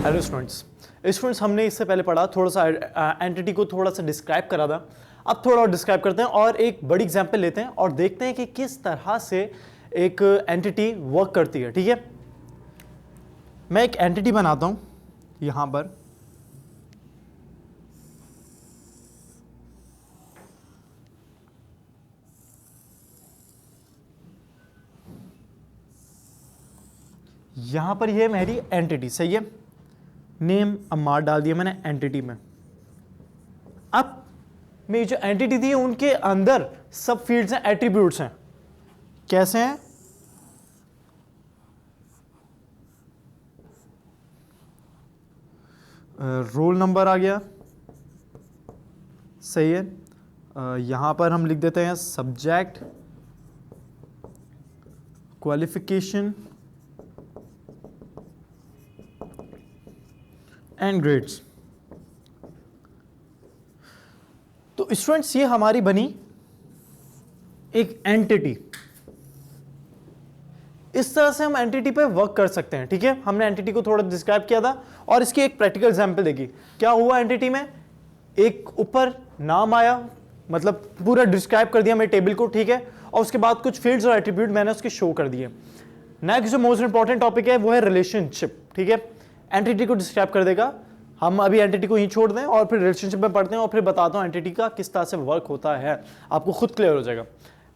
Hello students, हमने इससे पहले पढ़ा थोड़ा सा एंटिटी को थोड़ा सा डिस्क्राइब करा था। अब थोड़ा और डिस्क्राइब करते हैं और एक बड़ी एग्जांपल लेते हैं और देखते हैं कि किस तरह से एक एंटिटी वर्क करती है। ठीक है, मैं एक एंटिटी बनाता हूं यहां पर। यहां पर ये मेरी एंटिटी सही है, नेम अम्मार डाल दिया मैंने एंटिटी में। अब मेरी जो एंटिटी थी उनके अंदर सब फील्ड्स हैं, एट्रीब्यूट्स हैं। कैसे हैं? रोल नंबर आ गया, सही है। यहां पर हम लिख देते हैं सब्जेक्ट, क्वालिफिकेशन एंड ग्रेड्स। तो स्टूडेंट्स ये हमारी बनी एक एंटिटी। इस तरह से हम एंटिटी पे वर्क कर सकते हैं। ठीक है, हमने एंटिटी को थोड़ा डिस्क्राइब किया था और इसकी एक प्रैक्टिकल एग्जांपल देखी। क्या हुआ एंटिटी में, एक ऊपर नाम आया, मतलब पूरा डिस्क्राइब कर दिया मेरे टेबल को। ठीक है, और उसके बाद कुछ फील्ड्स और एट्रीब्यूट मैंने उसके शो कर दिए। नेक्स्ट जो मोस्ट इंपॉर्टेंट टॉपिक है वो है रिलेशनशिप। ठीक है, एंटिटी को डिस्क्राइब कर देगा। हम अभी एंटिटी को ही छोड़ दें और फिर रिलेशनशिप में पढ़ते हैं और फिर बताता हूं एंटिटी का किस तरह से वर्क होता है, आपको खुद क्लियर हो जाएगा।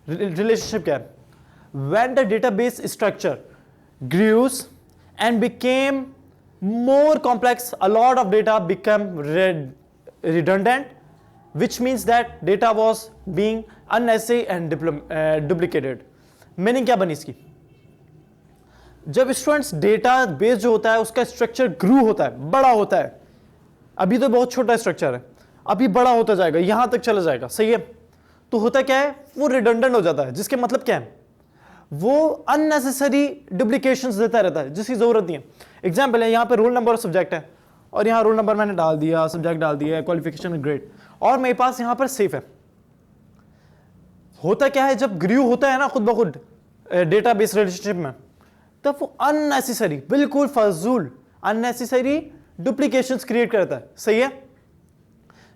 रिलेशनशिप क्या है? When the database structure gross and became more complex, a lot of data become redundant, which means that data was being unnecessary and duplicated. Meaning क्या बनी इसकी? जब स्टूडेंट्स डेटा बेस जो होता है उसका स्ट्रक्चर ग्रू होता है, बड़ा होता है। अभी तो बहुत छोटा स्ट्रक्चर है, अभी बड़ा होता जाएगा, यहां तक चला जाएगा, सही है। तो होता क्या है, वो रिडंडेंट हो जाता है, जिसके मतलब क्या है, वो अननेसेसरी डुप्लीकेशंस देता रहता है जिसकी जरूरत नहीं है। एग्जांपल है, यहां पे रोल नंबर और सब्जेक्ट है और यहां रोल नंबर मैंने डाल दिया, सब्जेक्ट डाल दिया, क्वालिफिकेशन ग्रेड, और मेरे पास यहां पर सेफ है। होता क्या है, जब ग्रू होता है ना खुद ब खुद डेटाबेस रिलेशनशिप में, तब वो अननेसेसरी, बिल्कुल फजूल अननेसेसरी डुप्लीकेशंस क्रिएट करता है, सही है।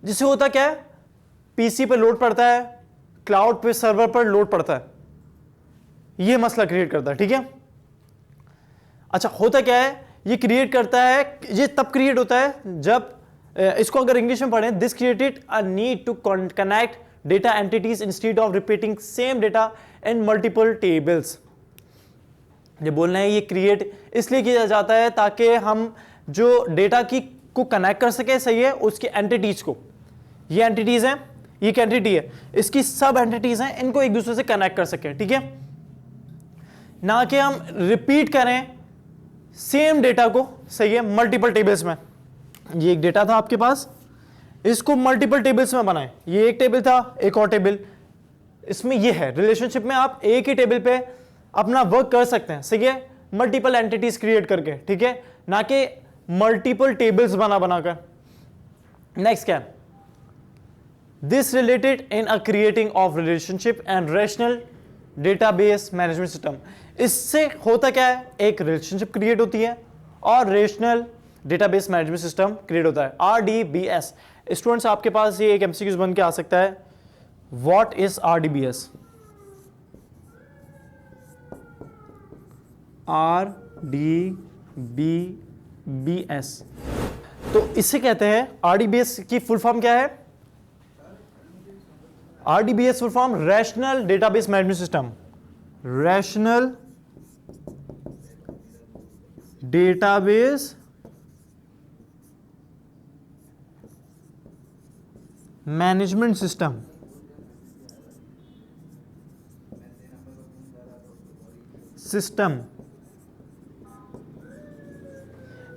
जिससे होता क्या है, पीसी पे लोड पड़ता है, क्लाउड पे सर्वर पर लोड पड़ता है, ये मसला क्रिएट करता है। ठीक है, अच्छा होता क्या है, ये क्रिएट करता है, ये तब क्रिएट होता है जब इसको अगर इंग्लिश में पढ़ें, this created a need to connect data entities instead of repeating same data in multiple tables. ये बोलना है, ये क्रिएट इसलिए किया जाता है ताकि हम जो डेटा की को कनेक्ट कर सके, सही है, उसकी एंटिटीज को। ये एंटिटीज हैं, ये एक एंटिटी है, इसकी सब एंटिटीज हैं, इनको एक दूसरे से कनेक्ट कर सके। ठीक है, ना कि हम रिपीट करें सेम डेटा को, सही है, मल्टीपल टेबल्स में। ये एक डेटा था आपके पास, इसको मल्टीपल टेबल्स में बनाएं। ये एक टेबल था, एक और टेबल, इसमें ये है। रिलेशनशिप में आप एक ही टेबल पे अपना वर्क कर सकते हैं, सही है, मल्टीपल एंटिटीज क्रिएट करके। ठीक है, ना कि मल्टीपल टेबल्स बनाकर। नेक्स्ट क्या है, this related in a creating of relationship and rational database management system. इससे होता क्या है, एक रिलेशनशिप क्रिएट होती है और rational database management system create होता है, RDBS। स्टूडेंट्स आपके पास ये एक MCQ बन के आ सकता है, व्हाट इज RDBS? RDBS, तो इससे कहते हैं, RDBS की फुल फॉर्म क्या है? RDBS full form rational database management system. Rational database management system.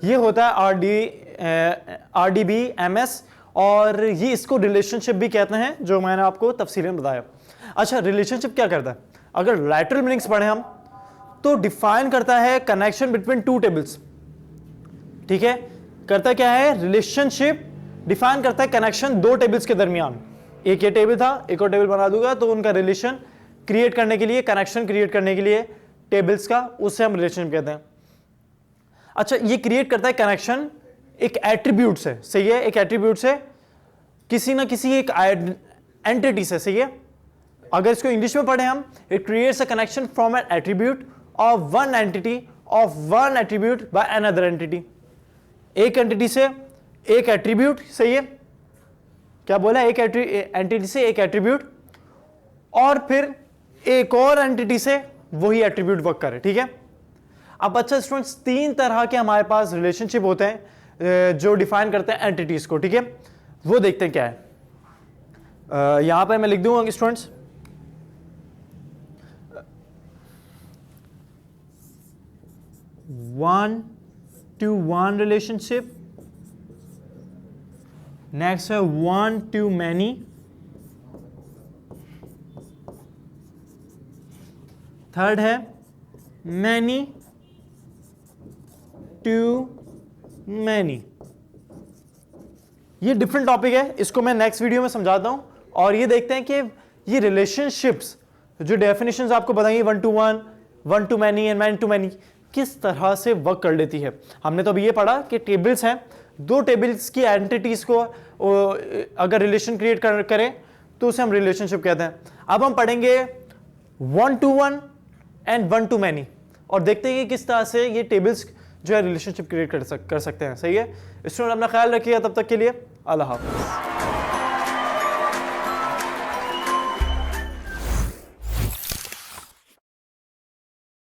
ये होता है RDBMS, और ये इसको रिलेशनशिप भी कहते हैं, जो मैंने आपको तफसीलन बताया। अच्छा, रिलेशनशिप क्या करता है? अगर लैटरल मीनिंग्स पढ़े हम, तो डिफाइन करता है कनेक्शन बिटवीन टू टेबल्स। ठीक है, करता क्या है, रिलेशनशिप डिफाइन करता है कनेक्शन दो टेबल्स के दरमियान। एक ये टेबल था, एक और टेबल बना दूंगा, तो उनका रिलेशन क्रिएट करने के लिए, कनेक्शन क्रिएट करने के लिए टेबल्स का, उससे हम रिलेशनशिप कहते हैं। अच्छा, ये क्रिएट करता है कनेक्शन एक एट्रीब्यूट से, सही है, एक एट्रीब्यूट से किसी ना किसी एक एंटिटी से, सही है। अगर इसको इंग्लिश में पढ़े हम, it creates a connection from N attribute of one entity of one attribute by another entity. एक एंटिटी से एक एट्रीब्यूट, सही है, क्या बोला, एक एंटिटी से एक एट्रीब्यूट और फिर एक और एंटिटी से वही एट्रीब्यूट वर्क करे, ठीक है। अब अच्छा स्टूडेंट्स, तीन तरह के हमारे पास रिलेशनशिप होते हैं जो डिफाइन करते हैं एंटिटीज को, ठीक है। वो देखते हैं क्या है। यहां पर मैं लिख दूंगा students, one to one relationship, next है वन टू मैनी, थर्ड है मैनी टू मैनी। ये डिफरेंट टॉपिक है, इसको मैं नेक्स्ट वीडियो में समझाता हूं। और ये देखते हैं कि ये रिलेशनशिप्स जो डेफिनेशंस आपको बताएंगे, one to one, one to many and many to many, किस तरह से वर्क कर लेती है। हमने तो अभी ये पढ़ा कि टेबल्स हैं, दो टेबल्स की एंटिटीज को अगर रिलेशन क्रिएट करें तो उसे हम रिलेशनशिप कहते हैं। अब हम पढ़ेंगे one to one and one to many और देखते हैं कि किस तरह से ये टेबल्स जो है रिलेशनशिप क्रिएट कर सकते हैं, सही है। स्टूडेंट अपना ख्याल रखिएगा, तब तक के लिए अल्लाह हाफ़िज़।